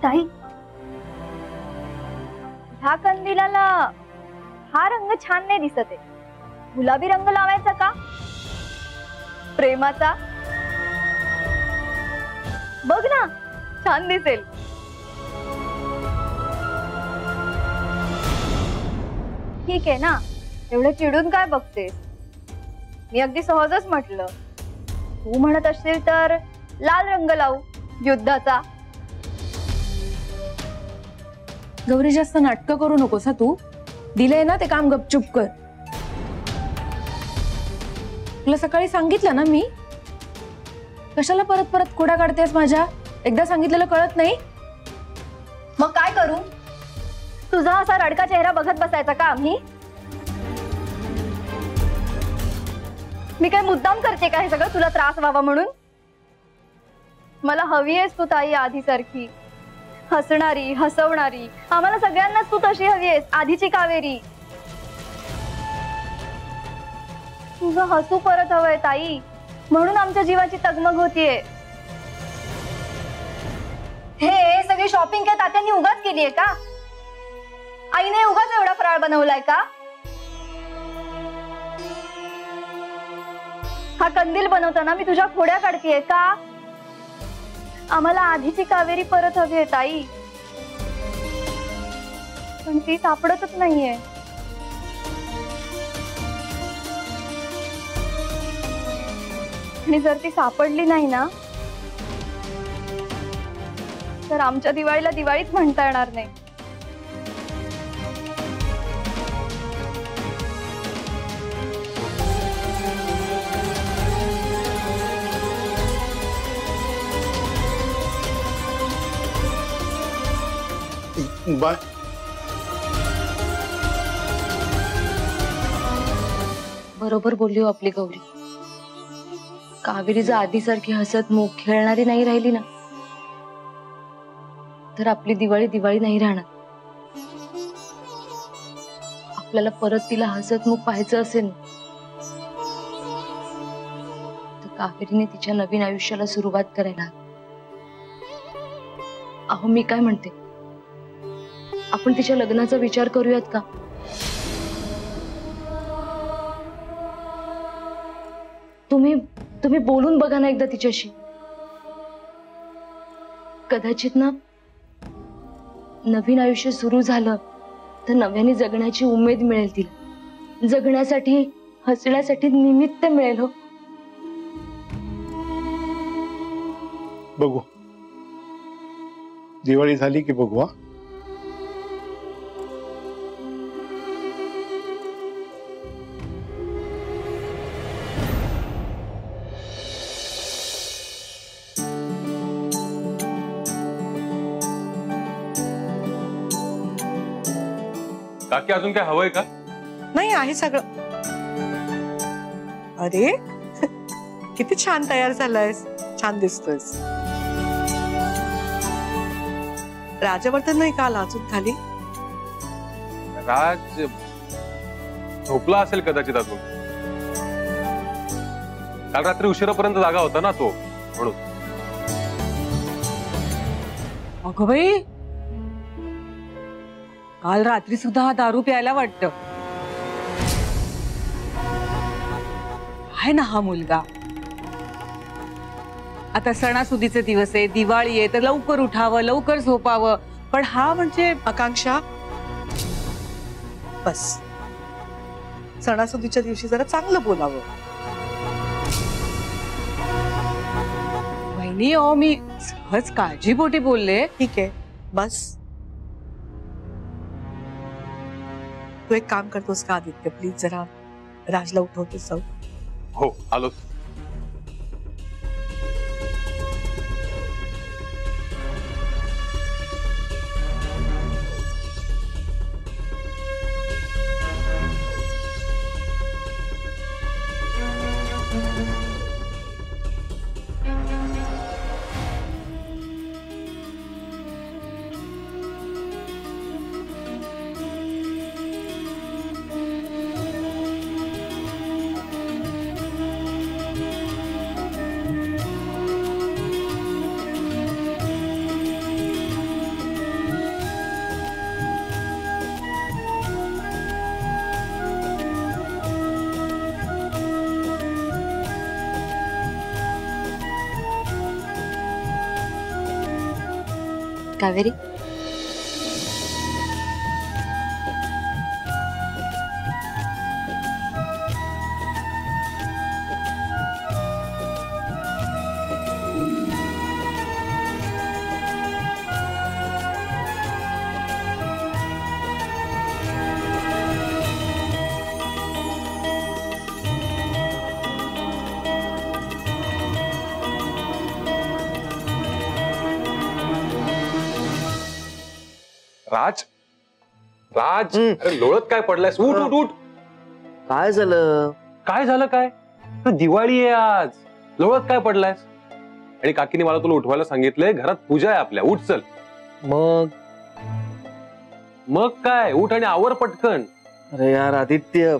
ताई, ह्या कंदिलाला हा रंग छान नाही दिसत आहे. गुलाबी रंग लावायचा का? प्रेमाचा. बघ ना, छान दिसेल. ठीक आहे ना, एवढं चिडून काय बघतेस? मी अगदी सहजच म्हटलं. तू म्हणत असशील तर लाल रंग लावू, युद्धाचा. गौरी, जास्त नाटकं करू नकोस. तू दिलंय ना ते काम, गपचूप कर. तुला सकाळी सांगितलं ना मी. कशाला परत परत खोडा काढतेस माझ्या? एकदा सांगितलेलं कळत नाही? मग काय करू? तुझा असा रडका चेहरा बघत बसायचा का आम्ही? मी काय मुद्दाम करते का हे सगळं तुला त्रास व्हावा म्हणून? मला हवी आहेस तू ताई आधीसारखी, हसणारी, हसवणारी. आम्हाला सगळ्यांनाच तू तशी हवी आहेस, आधीची कावेरी. तुझं हसू परत हवंय ताई, म्हणून आमच्या जीवाची तगमग होतीये. हे सगळी शॉपिंग काय तात्यांनी उगाच केलीये का? आईने उगाच एवढा फराळ बनवलाय का? हा कंदील बनवताना मी तुझ्या खोड्या काढतीये का? आम्हाला आधीची कावेरी परत हवी आहे ताई, पण ती सापडतच नाहीये. आणि जर ती सापडली नाही ना, तर आमच्या दिवाळीला दिवाळीच म्हणता येणार नाही. बाय. बरोबर बोलली हो आपली गौरी. कावेरी जर आधीसारखी हसत मुख खेळणारी नाही राहिली ना, तर आपली दिवाळी दिवाळी नाही राहणार. आपल्याला परत तिला हसत मुख पाहायचं असेल तर कावेरीने तिच्या नवीन आयुष्याला सुरुवात करायला. अहो, मी काय म्हणते, आपण तिच्या लग्नाचा विचार करूयात का? तुम्ही बोलून बघा ना एकदा तिच्याशी. कदाचित ना, नवीन आयुष्य सुरू झालं तर नव्याने जगण्याची उमेद मिळेल तिला. जगण्यासाठी, हसण्यासाठी निमित्त मिळेल. हो, बघू, दिवाळी झाली की बघू. हा, काकी अजून काय हवंय का? नाही, आहे सगळं. अरे किती छान तयार झालायस, छान दिसतोयस. राजवर्धन नाही काल अजून खाली? राज झोपला असेल कदाचित अजून. काल रात्री उशिरापर्यंत जागा होता ना तो, म्हणून. अगं बाई, काल रात्री सुद्धा हा दारू प्यायला वाटतं. आहे ना हा मुलगा. आता सणासुदीचे दिवस आहे, दिवाळी आहे, तर लवकर उठावं, लवकर झोपावं. पण हा म्हणजे आकांक्षा, बस सणासुदीच्या दिवशी जरा चांगलं बोलावं. वहिनी, ओ मी सहज काळजीपोटी बोलले. ठीक आहे, बस. तू एक काम करतोस का आदित्य, प्लीज जरा राजला उठवतोस? जाऊ. हो, आलोच. कावेरी. राज राज अरे लोळत काय पडलायस? उठ उठ उठ. काय झालं? काय झालं काय? तर दिवाळी आहे आज. लोळत काय पडलायस? आणि काकीने मला तुला उठवायला सांगितलंय. घरात पूजा आहे आपल्या. उठ चल. मग मग काय? उठ आणि आवर पटकन. अरे यार आदित्य,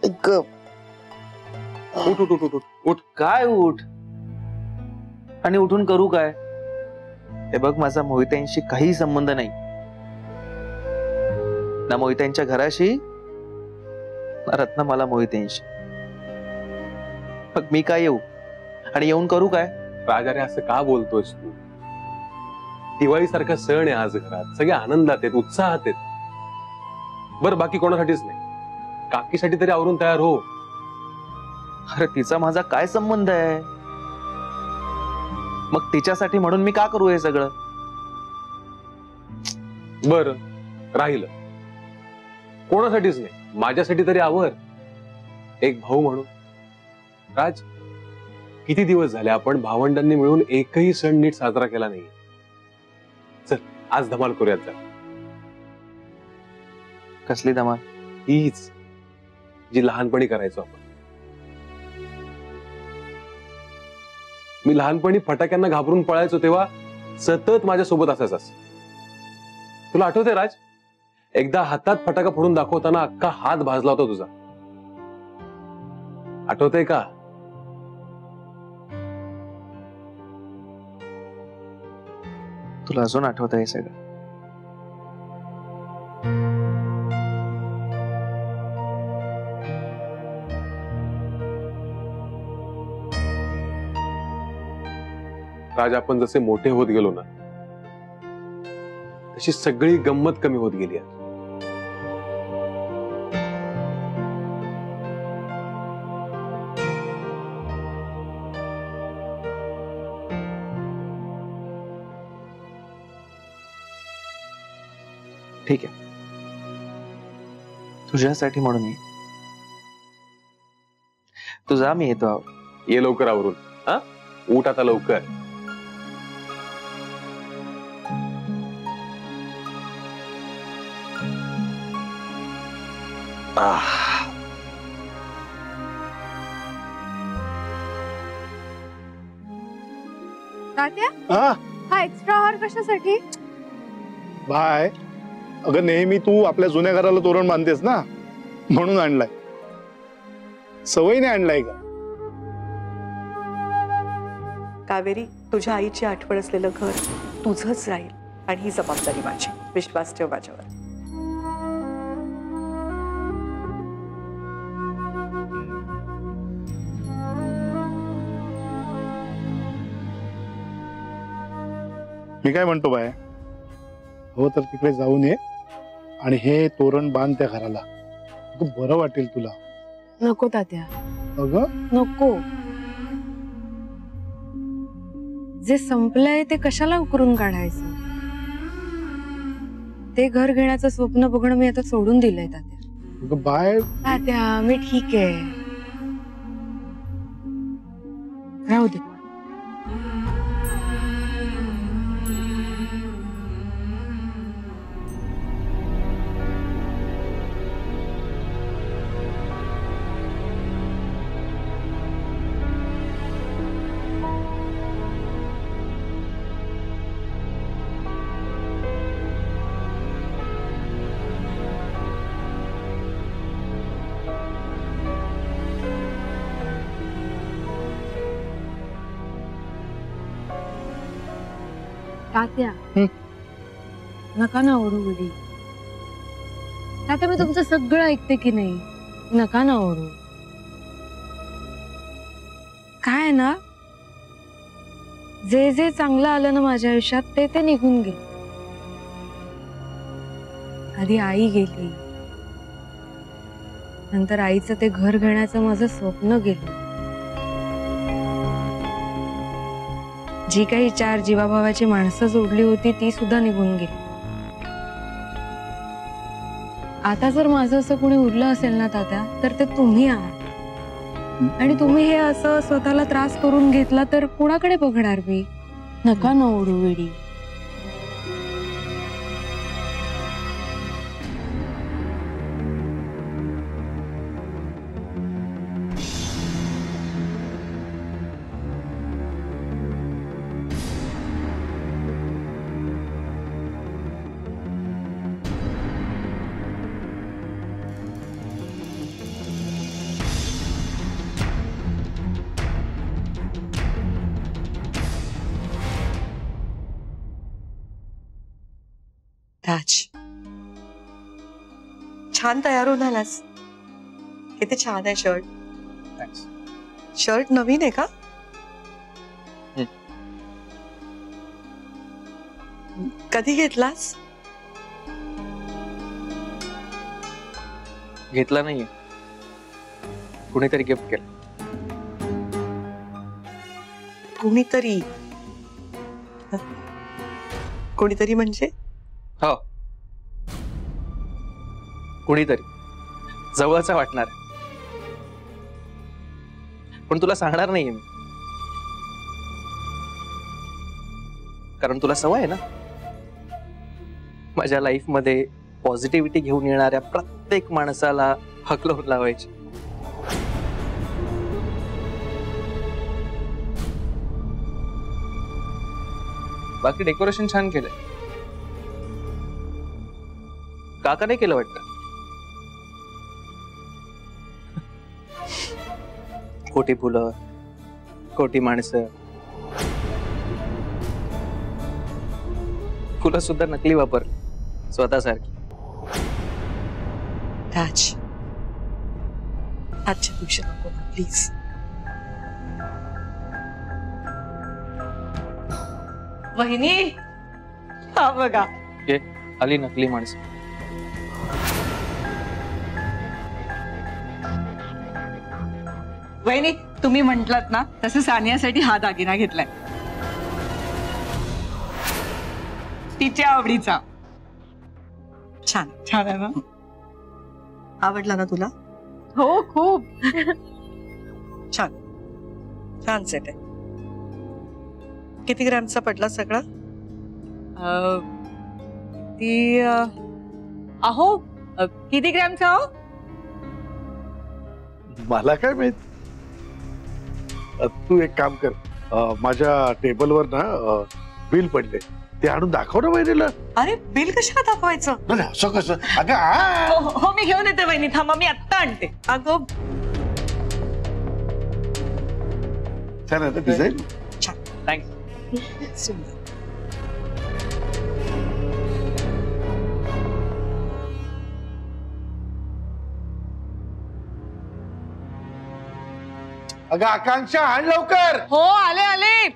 उठ उठ उठ उठ उठ. काय उठ आणि उठून करू काय? हे बघ, माझा मोहित्यांशी काही संबंध नाही ना मोहित्यांच्या घराशी ना रत्न मला मोहित्यांशी. मग मी काय येऊ आणि येऊन करू काय? राज अरे असं का बोलतोयस तू? दिवाळी सारखा सण आहे आज घरात. सगळे आनंदात आहेत, उत्साहात आहेत. बरं बाकी कोणासाठीच नाही, काकीसाठी तरी आवरून तयार हो. अरे तिचा माझा काय संबंध आहे? मग तिच्यासाठी म्हणून मी का करू हे सगळं? बर राहिलं, कोणासाठीच नाही, माझ्यासाठी तरी आवर. एक भाऊ म्हणून. राज किती दिवस झाले आपण भावंडांनी मिळून एकही सण नीट साजरा केला नाही. चल आज धमाल करूयात जरा. कसली धमाल? हीच जी लहानपणी करायचो आपण. मी लहानपणी फटाक्यांना घाबरून पळायचो तेव्हा सतत माझ्यासोबत असायचास. तुला आठवतंय राज, एकदा हातात फटाका फोडून दाखवताना अख्खा हात भाजला होता तुझा. आठवतंय का? तुला अजून आठवत आहे सगळं? राज आपण जसे मोठे होत गेलो ना तशी सगळी गंमत कमी होत गेली आहे. ठीक आहे, तुझ्यासाठी म्हणून ये. तू जा, मी येतो आहो. ये लवकर आवरून. हा उठ आता लवकर. तात्या, हा हा एक्स्ट्रा हार कशासाठी? बाय. अगं नेहमी तू आपल्या जुन्या घराला तोरण बांधतेस ना, म्हणून आणलाय. सवयीने आणलाय का? कावेरी, तुझ्या आईची आठवण असलेलं घर तुझंच राहील आणि ही जबाबदारी माझी. विश्वास ठेव माझ्यावर. मी काय म्हणतो बाय, हो तर तिकडे जाऊन ये आणि हे तोरण बांध त्या घराला. बरं वाटेल तुला. नको तात्या, अगं नको. जे संपलंय ते कशाला उकरून काढायचं? ते घर घेण्याचं स्वप्न बघणं मी आता सोडून दिलंय तात्या. अगं बाय, तात्या मी ठीक आहे, राहू दे. तात्या नका ना ओरडू मुली. तात्या मी तुमचं सगळं ऐकते की नाही, नका ना ओरडू. काय ना, जे जे चांगलं आलं ना माझ्या आयुष्यात ते ते निघून गेलं. आधी आई गेली, नंतर आईचं ते घर घेण्याचं माझं स्वप्न गेलं. जी काही 4 जीवाभावाची माणसं जोडली होती ती सुद्धा निघून गेली. आता जर माझं असं कोणी उरलं असेल ना तात्या, तर ते तुम्ही आहात. आणि तुम्ही हे असं स्वतःला त्रास करून घेतला तर कुणाकडे बघणार मी? नका ना ओढू वेडी. राज, छान तयार होऊन आलास. किती छान आहे शर्ट. शर्ट नवीन आहे का? कधी घेतलास? घेतला नाहीये, कुणीतरी गिफ्ट केलं. कोणीतरी? कोणीतरी म्हणजे? हो, कुणीतरी जवळचा वाटणार, पण तुला सांगणार नाहीये मी, कारण तुला सवय आहे ना माझ्या लाईफ मध्ये पॉझिटिव्हिटी घेऊन येणाऱ्या प्रत्येक माणसाला हकलून लावायची. बाकी डेकोरेशन छान केलंय. काका नाही केलं वाटतं. खोटी फुलं, खोटी माणसं, फुलं सुद्धा नकली वापर स्वतःसारखी. राज, आजच्या दिवशी नको प्लीज. वहिनी, हा बघा ये आली नकली माणसं. वहिनी, तुम्ही म्हटलात ना तसं सानियासाठी हा दागिना घेतलाय, तिच्या आवडीचा. छान. छान आहे ना? आवडला ना तुला? हो, खूप छान. छान सेट आहे. किती ग्रॅमचा पडला सगळा? ती अहो किती ग्रॅमचा? हो, मला काय माहित. तू एक काम कर, माझ्या टेबलवर ना बिल पडले, ते आणून दाखव ना वहिनीला. अरे बिल कशाला दाखवायचं? नाही, असं कसं? अगं हो, मी घेऊन येते वहिनी, थांबा मी आत्ता आणते. अगं छान आहे डिझाईन. थँक्स. सुंदर. अगं आकांक्षा, आण लवकर. हो, आले आले.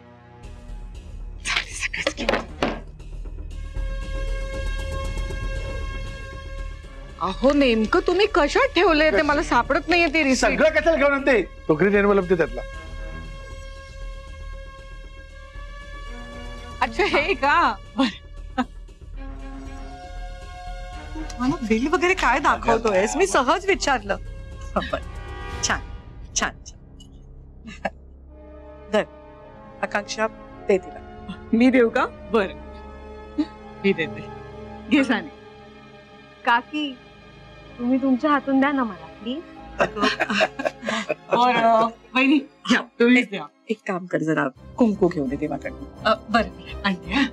अहो नेमकं तुम्ही कशात ठेवले ते मला सापडत नाहीये ती रिसिप्ट. सगळं कशाला घेऊन आणते? तो ग्रीन एनवलप ते त्यातला. अच्छा, हे का? मला बिल वगैरे काय दाखवतोयस? मी सहज विचारलं. बरं. छान छान छान. धर आकांक्षा, दे तिला. मी देऊ का? बर, मी देते. घे सानी. काकी, तुम्ही तुमच्या हातून द्या ना मला प्लीज. बरं वहिनी, घ्या, तुम्हीच द्या. एक काम कर, जरा कुंकू घेऊन दे देवाकडनं. बरं, आणते. हा.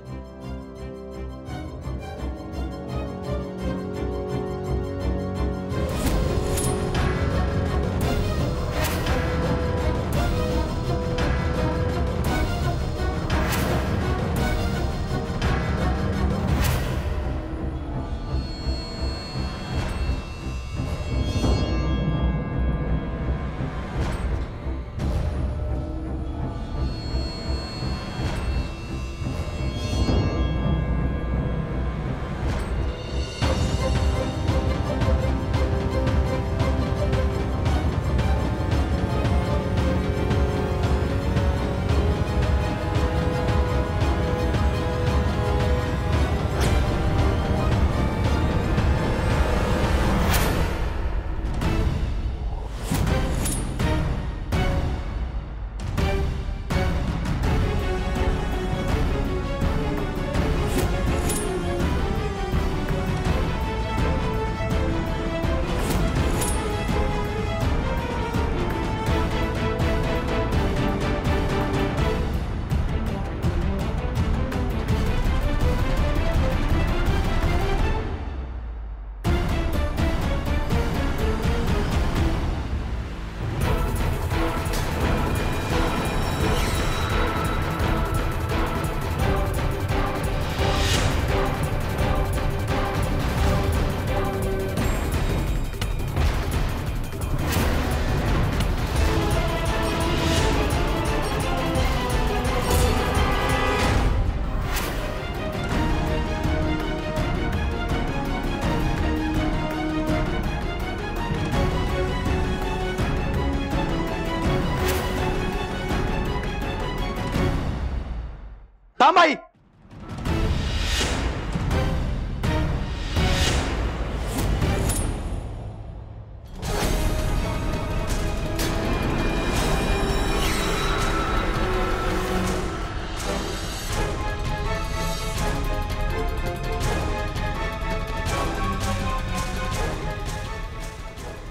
थांब आई.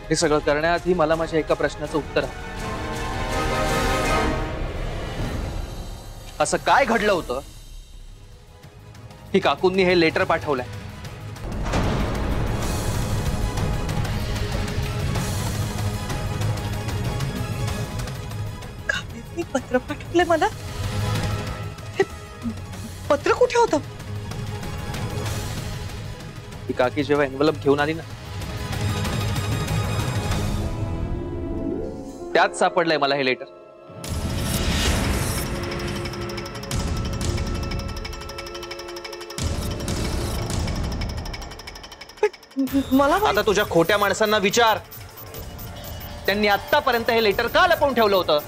हे सगळं करण्याआधी मला माझ्या एका प्रश्नाचं उत्तर आहे. असं काय घडलं होतं की काकूंनी हे लेटर पाठवलंय? कावेरी पत्र पाठवले मला. हे पत्र कुठे होतं? ही काकी जेव्हा एनवलप घेऊन आली ना, त्यात सापडलंय मला हे लेटर. मला आता तुझ्या खोट्या माणसांना विचार, त्यांनी आतापर्यंत हे लेटर का लपवून ठेवलं होतं?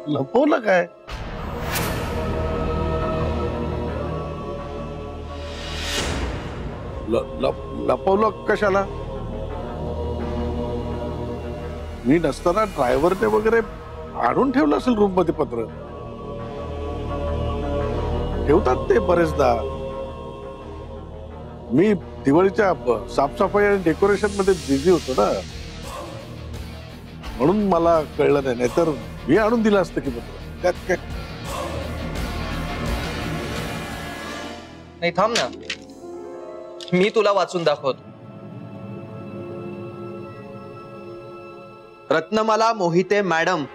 लपवलं काय? लपवलं कशाला? मी नसताना ड्रायव्हरने वगैरे आणून ठेवलं असेल रूम मध्ये पत्र. ठेवतात ते बरेचदा. मी दिवाळीच्या साफसफाई आणि डेकोरेशन मध्ये बिझी होतो ना, म्हणून मला कळलं नाही. नाहीतर मी आणून दिलं असतं की पत्र. त्यात काय? नाही, थांब ना, मी तुला वाचून दाखवतो. रत्नमाला मोहिते मॅडम,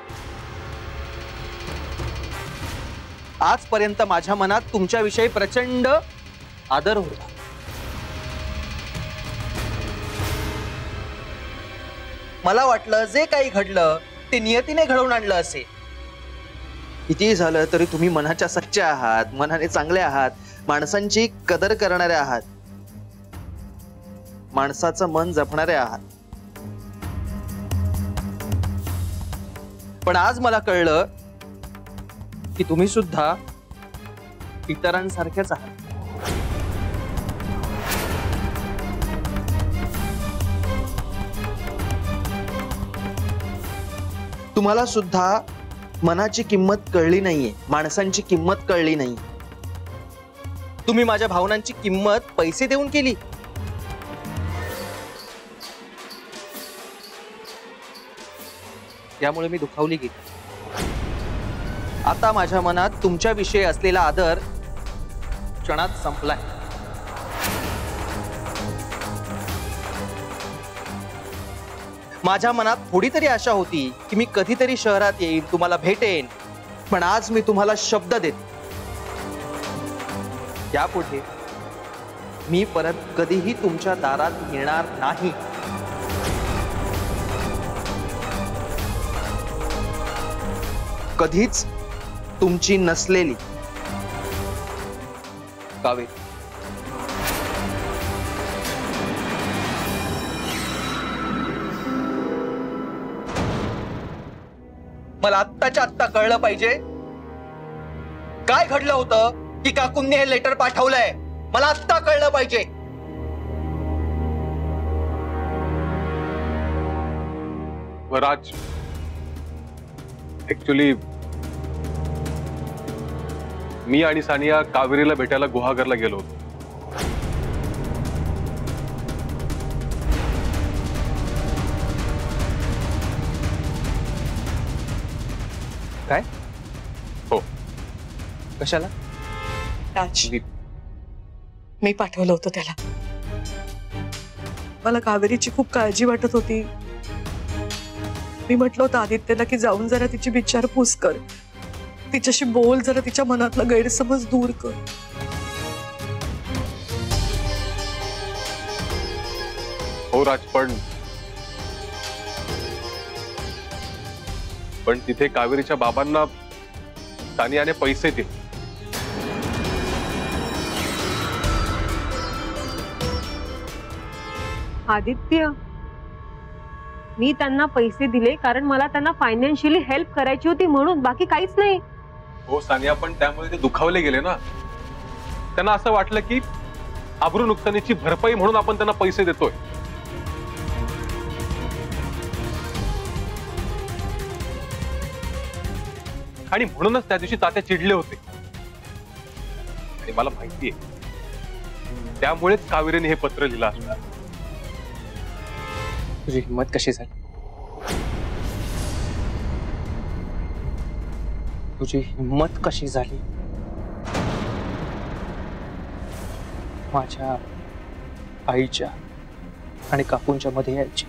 आजपर्यंत माझ्या मनात तुमच्याविषयी प्रचंड आदर होता. मला वाटलं जे काही घडलं ते नियतीने घडवून आणलं असेल. किती झालं तरी तुम्ही मनाच्या सच्च्या आहात, मनाने चांगले आहात, माणसांची कदर करणारे आहात, माणसाचं मन जपणारे आहात. पण आज मला कळलं की तुम्ही सुद्धा इतरांसारखेच आहात. तुम्हाला सुद्धा मनाची किंमत कळली नाहीये, माणसांची किंमत कळली नाही. तुम्ही माझ्या भावनांची किंमत पैसे देऊन केली. त्यामुळे मी दुखावली गेली. आता माझ्या मनात तुमच्याविषयी असलेला आदर क्षणात संपलाय. माझ्या मनात थोडी तरी आशा होती की मी कधीतरी शहरात येईन, तुम्हाला भेटेन. पण आज मी तुम्हाला शब्द देते, यापुढे मी परत कधीही तुमच्या दारात येणार नाही. कधीच तुमची नसलेली कावेरी. मला आत्ताच्या आत्ता कळलं पाहिजे काय घडलं होतं की काकूंनी हे लेटर पाठवलंय. मला आत्ता कळलं पाहिजे. राज, ऍक्च्युली मी आणि सानिया कावेरीला भेटायला गुहागरला गेलो होतो. काय? हो. कशाला? राज, मी पाठवलं होतं त्याला. मला कावेरीची खूप काळजी वाटत होती. मी म्हटलं होतं आदित्यला की जाऊन जरा तिची विचारपूस कर, तिच्याशी बोल, जरा तिच्या मनातला गैरसमज दूर कर. हो राज, पण तिथे कावेरीच्या बाबांना सानियाने पैसे दिले. आदित्य, मी त्यांना पैसे दिले कारण मला त्यांना फायनान्शियली हेल्प करायची होती म्हणून, बाकी काहीच नाही. हो सानिया, पण त्यामुळे ते दुखावले गेले ना. त्यांना असं वाटलं की आबरू नुकसानीची भरपाई म्हणून आपण त्यांना पैसे देतोय. आणि म्हणूनच त्या दिवशी तात्या चिडले होते. आणि मला माहितीये त्यामुळेच कावेरीने हे पत्र लिहिलं असणार. तुझी हिंमत कशी झाली? तुझी हिंमत कशी झाली माझ्या आईच्या आणि काकूंच्या मध्ये यायची?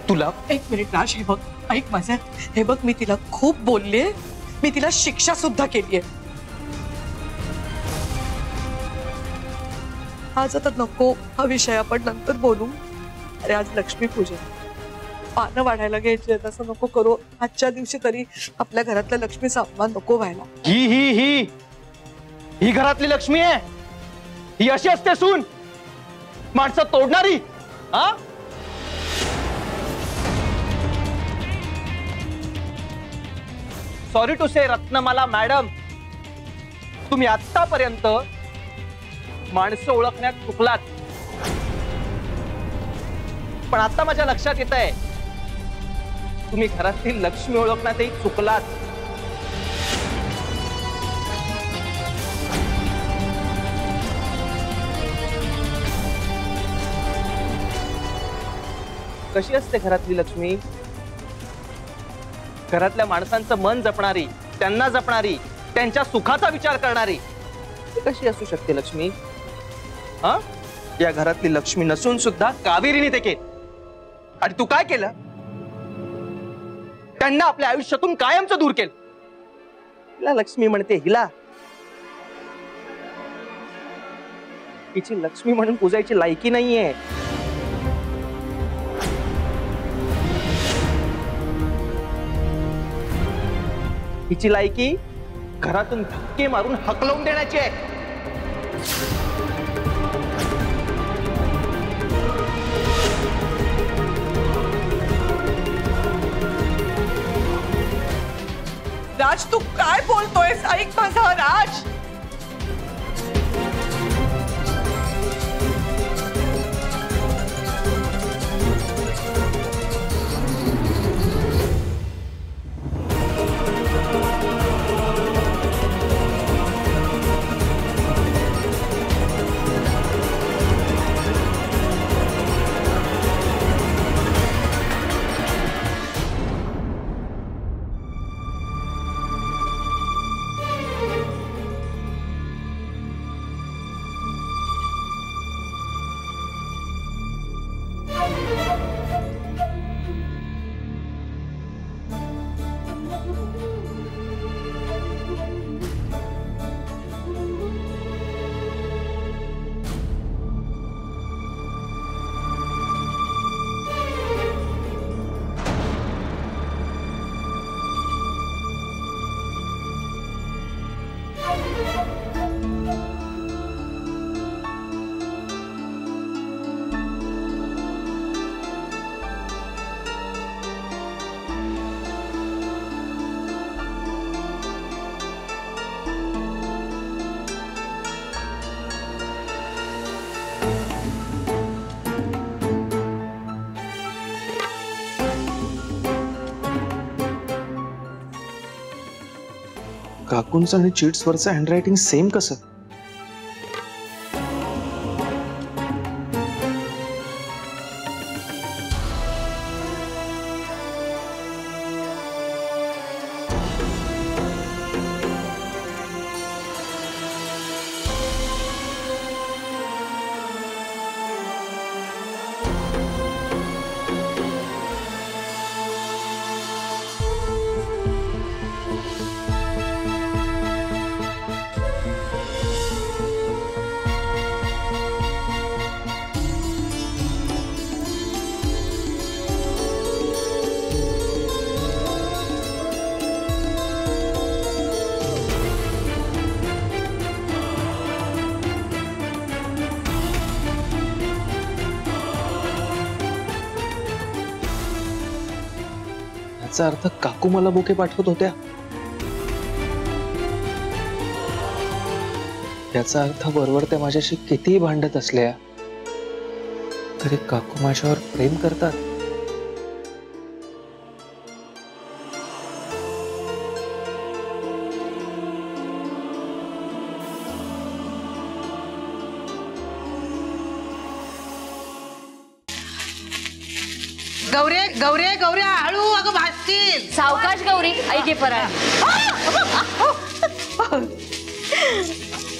तुला एक मिनिट राज, हे बघ, ऐक माझं, हे बघ, मी तिला खूप बोलले, मी तिला शिक्षा सुद्धा केलीये. आज आता नको हा विषय, आपण नंतर बोलू. अरे आज लक्ष्मीपूजन, पानं वाढायला घ्यायची आहेत, असं नको करू. आजच्या दिवशी तरी आपल्या घरातल्या लक्ष्मीचा अपमान नको व्हायला. ही घरातली लक्ष्मी आहे. ही अशी असते सून, माणसं तोडणारी. हा, sorry to say Ratnamala madam, तुम्ही आतापर्यंत माणसं ओळखण्यात चुकलात. पण आता माझ्या लक्षात येत आहे तुम्ही घरातील लक्ष्मी ओळखण्यातही चुकलात. कशी असते घरातली लक्ष्मी? घरातल्या माणसांचं मन जपणारी, त्यांना जपणारी, त्यांच्या सुखाचा विचार करणारी. कशी असू शकते लक्ष्मी? हा, या घरातली लक्ष्मी नसून सुद्धा कावेरीने ते केलं. आणि तू काय केलं? त्यांना आपल्या आयुष्यातून कायमचं दूर केलं. हिला लक्ष्मी म्हणते, हिला हिची लक्ष्मी म्हणून पूजायची लायकी नाहीये. हिची लायकी घरातून धक्के मारून हकलवून देण्याची आहे. राज तू काय बोलतोयस? ऐक माझा राज. काकूंचं आणि चीट्स वरचं हँडरायटिंग सेम कसं? याचा अर्थ काकू मला बुके पाठवत होत्या. याचा अर्थ वरवर त्या माझ्याशी कितीही भांडत असल्या तरी काकू माझ्यावर प्रेम करतात. गौरे गौरे गौरे हळू, अगं भासतील. सावकाश गौरी, ऐके परा.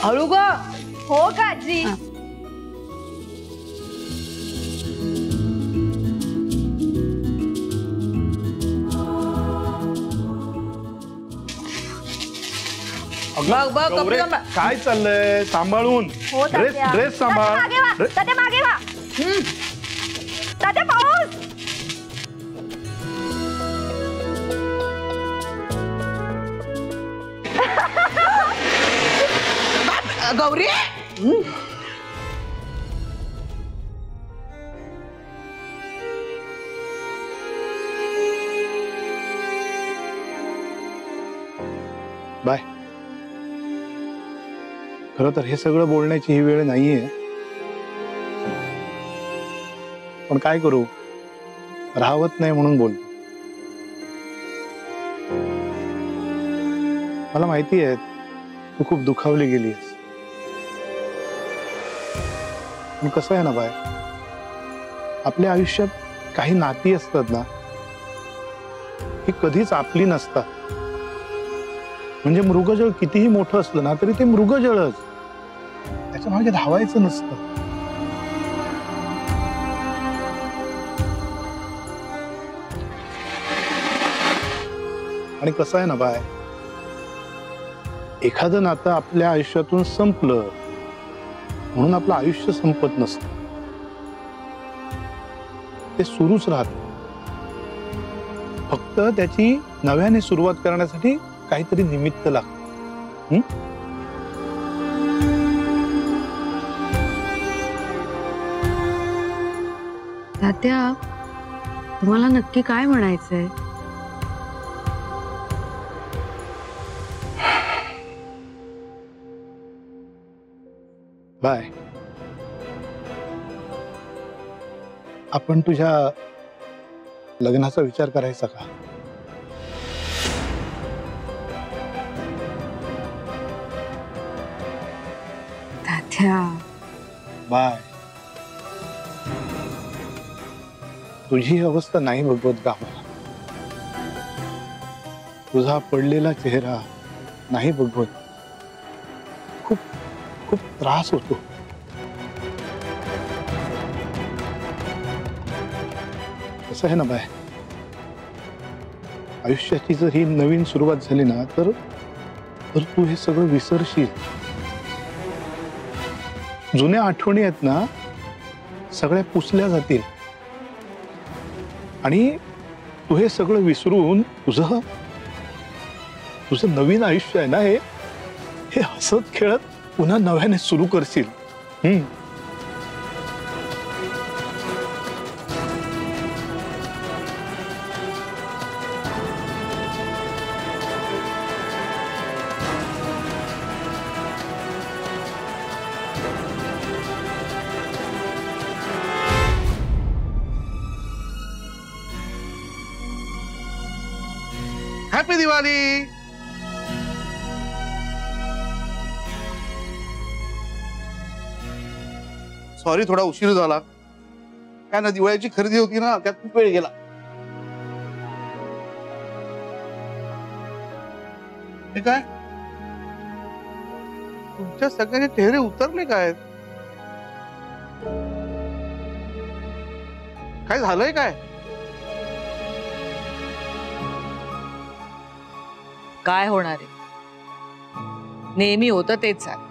हळू ग. हो का आजी? बघ बघ गौरे, कपडे घाल. काय चाललंय? सांभाळून. हो ड्रेस तात्या. ड्रेस सांभाळ. तात्या मागे वा, तात्या मागे वा. तात्या पाऊस. गौरी बाय. खरं तर हे सगळं बोलण्याची ही वेळ नाहीये, पण काय करू, राहवत नाही म्हणून बोलतो. मला माहिती आहे तू खूप दुखावली गेलीस, पण कसं आहे ना बाय, आपल्या आयुष्यात काही नाती असतात ना, ही कधीच आपली नसतात. म्हणजे मृगजळ कितीही मोठं असलं ना तरी ते मृगजळच, त्याच्या मागे धावायचं नसतं. आणि कसं आहे ना बाय, एखादं नातं आपल्या आयुष्यातून संपलं म्हणून आपलं आयुष्य संपत नसतं, ते सुरूच राहत. फक्त त्याची नव्याने सुरुवात करण्यासाठी काहीतरी निमित्त लागतं. तात्या, तुम्हाला नक्की काय म्हणायचंय? बाय, आपण तुझ्या लग्नाचा विचार करायचा का? तात्या, बाय, तुझी अवस्था नाही बघवत का मला? तुझा पडलेला चेहरा नाही बघवत. खूप खूप त्रास होतो. कसं आहे ना बाय, आयुष्याची जर ही नवीन सुरुवात झाली ना तर तू हे सगळं विसरशील. जुन्या आठवणी आहेत ना, सगळ्या पुसल्या जातील आणि तू हे सगळं विसरून तुझं नवीन आयुष्य आहे ना, हे हसत खेळत पुन्हा नव्याने सुरू करशील. हॅपी दिवाळी. सॉरी, थोडा उशीर झाला. काय ना, दिवाळीची खरेदी होती ना, त्यात खूप वेळ गेला. हे काय, तुमच्या सगळ्यांचे चेहरे उतरले काय? काय झालंय काय? काय होणार आहे, नेहमी होतं तेच आहे.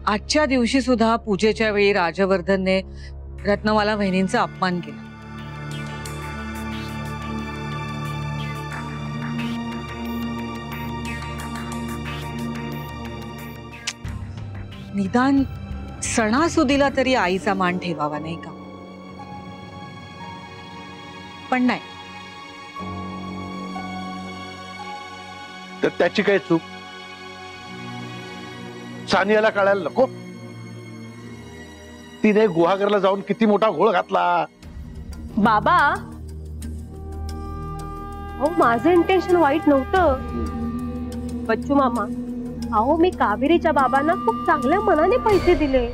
आजच्या दिवशी सुद्धा पूजेच्या वेळी राजवर्धनने रत्नमाला वहिनींचा अपमान केला. निदान सणासुदीला तरी आईचा मान ठेवावा, नाही का? पण नाही. तर त्याची काय चूक? सानियाला कळायला नको? तिने गुहागरला जाऊन किती मोठा घोळ घातला. बाबा, अहो माझं इंटेन्शन वाईट नव्हतं. बच्चू मामा, अहो मी कावेरीच्या बाबांना खूप चांगल्या मनाने पैसे दिले.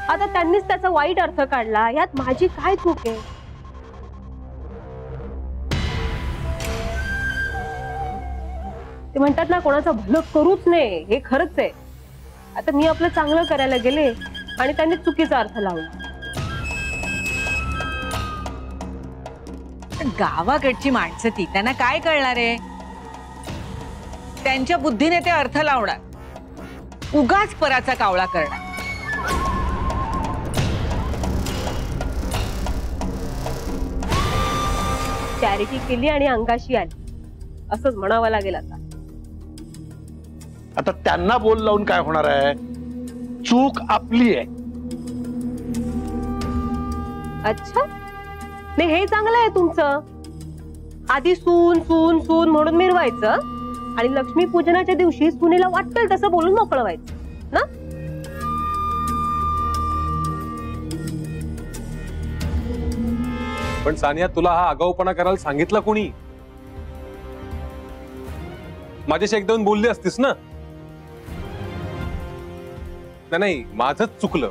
आता त्यांनीच त्याचा वाईट अर्थ काढला, यात माझी काय चूक आहे? ते म्हणतात ना, कोणाचं भलं करूच नये, हे खरंच आहे. आता मी आपलं चांगलं करायला गेले आणि त्यांनी चुकीचा अर्थ लावला. गावाकडची माणसं ती, त्यांना काय कळणार आहे? त्यांच्या बुद्धीने ते अर्थ लावणार, उगाच पराचा कावळा करणार. चॅरिटी केली आणि अंगाशी आली, असंच म्हणावं लागेल आता. आता त्यांना बोल लावून काय होणार आहे? चूक आपली आहे. अच्छा, नाही हे चांगलं आहे तुमचं. आधी सून सून सून म्हणून मिरवायचं आणि लक्ष्मी पूजनाच्या दिवशी सुनेला वाटेल तसं बोलून मोकळं व्हायचं ना. पण सानिया, तुला हा आगाऊपणा करायला सांगितलं कोणी? माझ्याशी एकदा बोलली असतीस ना. नाही, माझंच चुकलं.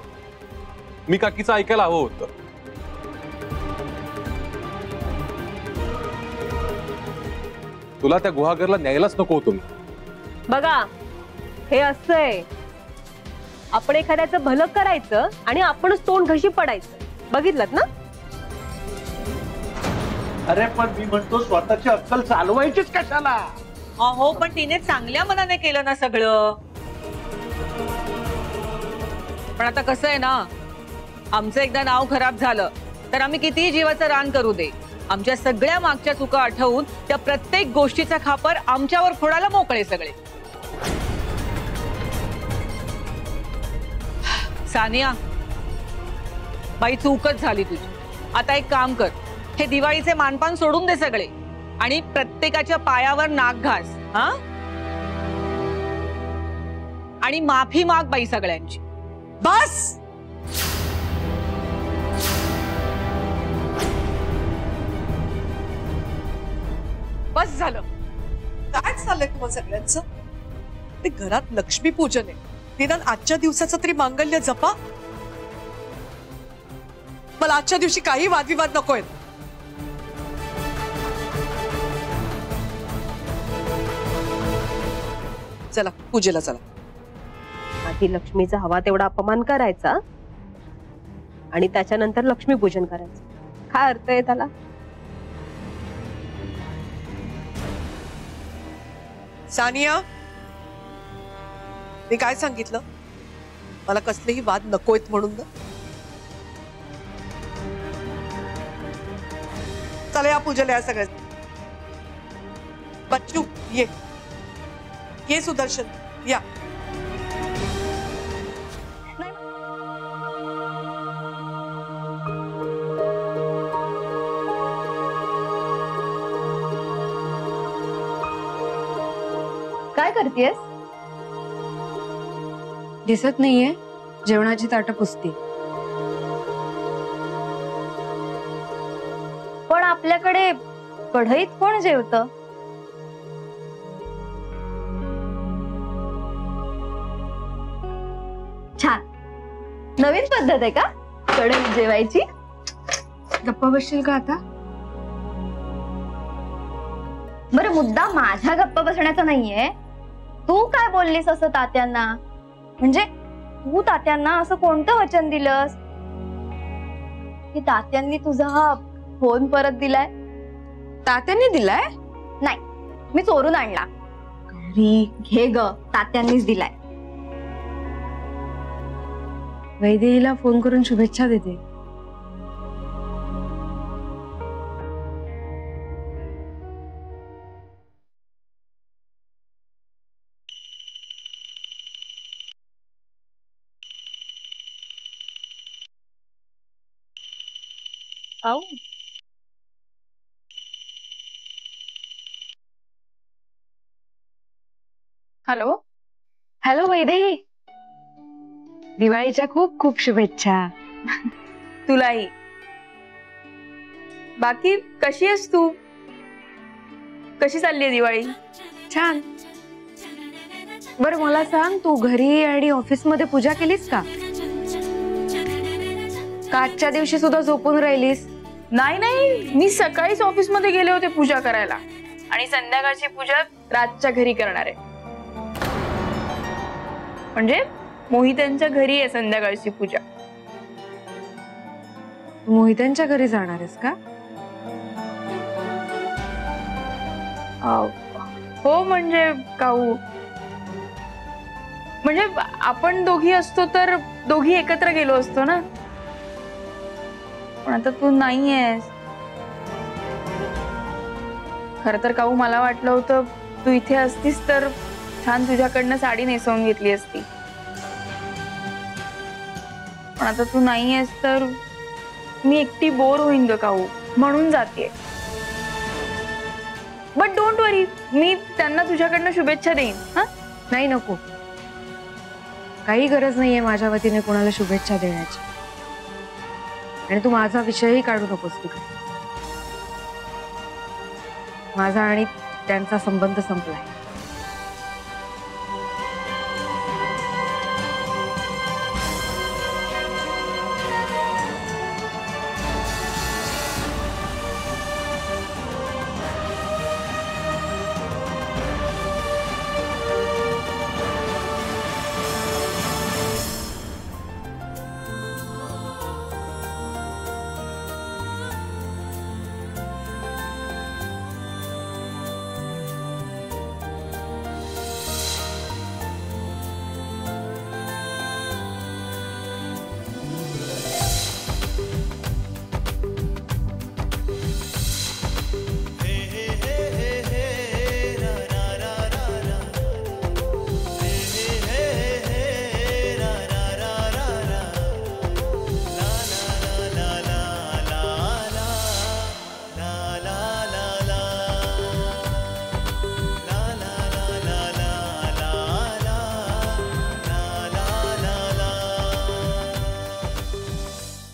मी काकीचं ऐकायला हवं होतं. तुला त्या गुहागरला न्यायलाच नको होतो मी. बघा, हे असं आहे, आपण एखाद्याचं भलं करायचं आणि आपणच तोंड घशी पडायचं. बघितलं ना? अरे पण मी म्हणतो, स्वतःची अक्कल चालवायचीच कशाला? हो, पण तिने चांगल्या मनाने केलं ना सगळं. पण आता कसं आहे ना, आमचं एकदा नाव खराब झालं तर आम्ही कितीही जीवाचं रान करू दे, आमच्या सगळ्या मागच्या चुका आठवून त्या प्रत्येक गोष्टीचा खापर आमच्यावर फोडायला मोकळे सगळे. सानिया बाई, चूकच झाली तुझी. आता एक काम कर, हे दिवाळीचे मानपान सोडून दे सगळे आणि प्रत्येकाच्या पायावर नाक घास. हा, आणि माफी माग बाई सगळ्यांची. बस. बस झालं. काय चाललंय तुम्हा सगळ्यांचं? ते घरात लक्ष्मी पूजन आहे, निदान आजच्या दिवसाचं तरी मांगल्य जपा. मला आजच्या दिवशी काही वादविवाद नकोय. चला पूजेला चला. आधी लक्ष्मीचा हवा तेवढा अपमान करायचा आणि त्याच्यानंतर लक्ष्मी पूजन करायचं. काय अर्थ आहे त्याला? सानिया, मी काय सांगितलं? मला कसलेही वाद नकोयत म्हणून ना. चला या पूजेला या सगळ्या. बच्चू ये, ये सुदर्शन या. काय करतेस? दिसत नाहीये? जेवणाची ताटं पुसती. पण आपल्याकडे कढईत कोण जेवतं? छान, नवीन पद्धत आहे का कढईत जेवायची? गप्पा बसशील का आता? बरं, मुद्दा माझ्या गप्पा बसण्याचा नाहीये. तू काय बोललीस असं तात्यांना? म्हणजे तू तात्यांना असं कोणतं वचन दिलंस की तात्यांनी तुझा हा फोन परत दिलाय? तात्यांनी दिलाय? नाही, मी चोरून आणला. घे ग, तात्यांनीच दिलाय. वैदेहीला फोन करून शुभेच्छा देते. खाऊ. हॅलो हॅलो वैदेही, दिवाळीच्या खूप खूप शुभेच्छा. तुलाही. बाकी कशी आहेस तू? कशी चालली दिवाळी? छान. बरं मला सांग, तू घरी आणि ऑफिसमध्ये पूजा केलीस का? आजच्या दिवशी सुद्धा झोपून राहिलीस? नाही नाही, मी सकाळीच ऑफिसमध्ये गेले होते पूजा करायला आणि संध्याकाळची पूजा रातच्या घरी करणार आहे. म्हणजे मोहितांच्या घरी आहे संध्याकाळची पूजा. मोहितांच्या घरी जाणार आहेस का? हो म्हणजे काऊ, म्हणजे आपण दोघी असतो तर दोघी एकत्र गेलो असतो ना, पण आता तू नाही आहेस. खरं तर काऊ मला वाटलं होतं तू इथे असतीस तर छान तुझ्याकडनं साडी नेसवून घेतली असती, पण आता तू नाही आहेस तर मी एकटी बोर होईन ग काऊ, म्हणून जाते. बट डोंट वरी, मी त्यांना तुझ्याकडनं शुभेच्छा देईन. हा नाही नको, काही गरज नाहीये माझ्या वतीने कोणाला शुभेच्छा देण्याची. आणि तू माझा विषयही काढू नकोस तिकडे. माझा आणि त्यांचा संबंध संपलाय.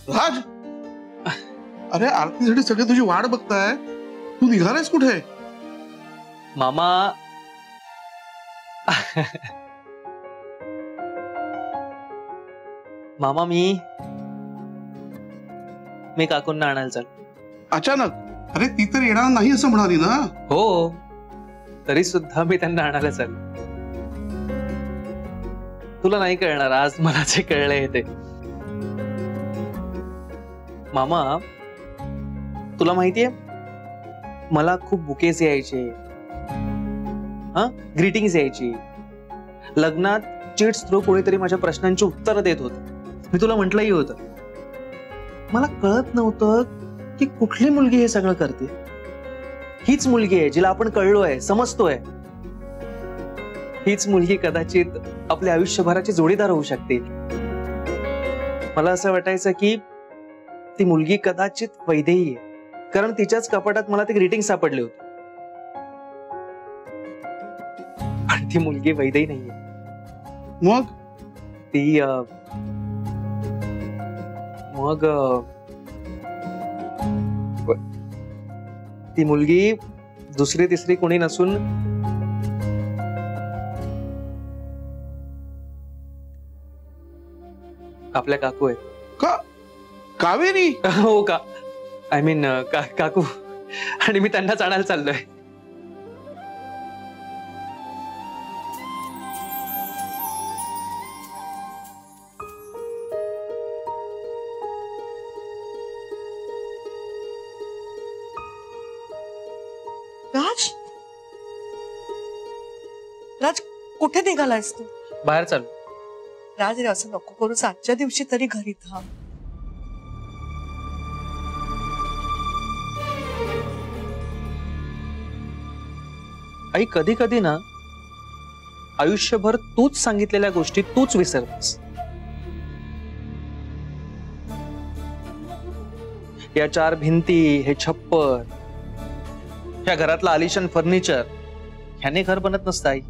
राज, अरे आरतीसाठी सगळे तुझी वाट बघताय, तू निघालायस कुठे? मामा मामा मी काकूंना आणायला चाल. अचानक? अरे ती तर येणार नाही असं म्हणाली ना. हो, तरी सुद्धा मी त्यांना आणायला चाल. तुला नाही कळणार, आज मला जे कळलंय ते. मामा तुला माहितीये, मला खूप बुकेज यायचे, ग्रीटिंग्स यायची. लग्नात चिट्स थ्रू कोणीतरी माझ्या प्रश्नांची उत्तरं देत होत. मी तुला म्हटलंही होतं, मला कळत नव्हतं की कुठली मुलगी हे सगळं करते. हीच मुलगी आहे जिला आपण कळलोय, समजतोय. हीच मुलगी कदाचित आपल्या आयुष्यभराची जोडीदार होऊ शकते. मला असं वाटायचं की ती मुलगी कदाचित वैदेही आहे, कारण तिच्याच कपाटात मला ते ग्रीटिंग सापडले होते. पण ती मुलगी वैदेही नाहीये. मग ती मुलगी दुसरी तिसरी कोणी नसून आपल्या काकू आहे. का? कावेरी? हो का, आय मीन काकू. आणि मी त्यांनाच आणायला चाललोय. राज, राज कुठे निघालायस तू? बाहेर चालू. राज रे, असं नको करूस. आजच्या दिवशी तरी घरी थांब. आई, कधी कधी ना आयुष्यभर तूच सांगितलेल्या गोष्टी तूच विसरतेस. या 4 भिंती, हे छप्पर, या घरातलं आलिशान फर्निचर, ह्याने घर बनत नसतं आई.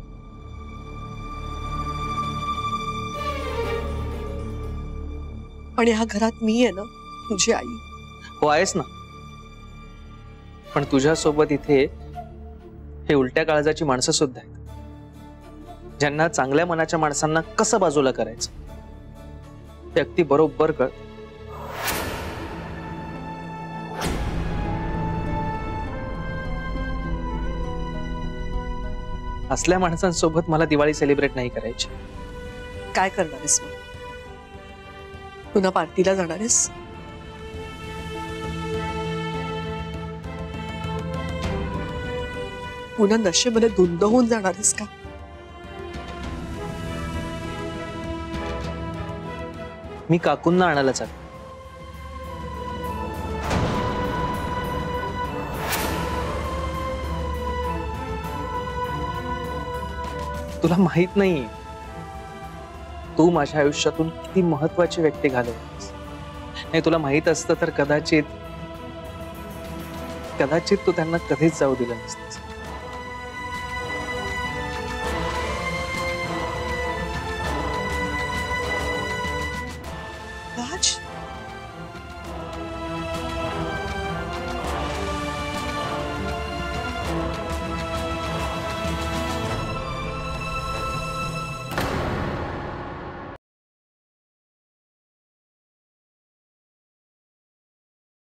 पण ह्या घरात मी आहे ना, तुझी आई. हो आहेस ना, पण तुझ्यासोबत इथे हे उलट्या काळजाची माणसं सुद्धा आहेत, ज्यांना चांगल्या मनाच्या माणसांना कसं बाजूला करायचं ते अगदी बरोबर कळत. असल्या माणसांसोबत मला दिवाळी सेलिब्रेट नाही करायची. काय करणार आहेस मग? पुन्हा पार्टीला जाणार आहेस? पुन्हा नशेमध्ये धुंद होऊन जाणार आहेस का? मी काकूंना आणायला चाल. तुला माहित नाही, तू माझ्या आयुष्यातून किती महत्वाची व्यक्ती घालवलीस. नाही, तुला माहित असतं तर कदाचित तू त्यांना कधीच जाऊ दिलं नसतंस. राज,